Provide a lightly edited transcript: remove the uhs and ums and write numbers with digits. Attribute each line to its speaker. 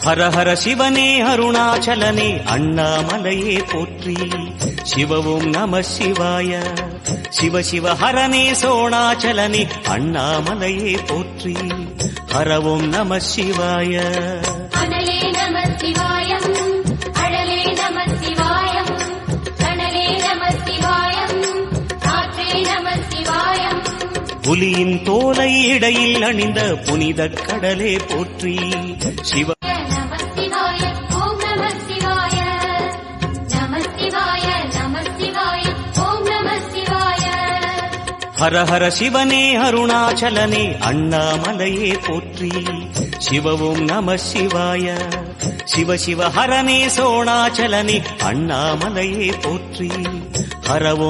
Speaker 1: ஹர ஹர சிவனே அருணாச்சலனே அண்ணாமலையே போற்றி சிவவும் நம சிவாய சிவ சிவ ஹரனே சோணாச்சலனே அண்ணாமலையே போற்றி ஹரவும் நம சிவாய
Speaker 2: அனலே நம சிவாயம் அழலே நம சிவாயம் கனலே நம சிவாயம் காற்றே நம சிவாயம்
Speaker 1: புலியின் தோலை இடையில் அணிந்த புனித கடலே போற்றி சிவ ஹர ஹர சிவனே அருணாச்சலனே அண்ணாமலையே போற்றி சிவவும் நம சிவாய சிவ சிவ ஹரனே சோணாச்சலனே அண்ணாமலையே போற்றி ஹரவும்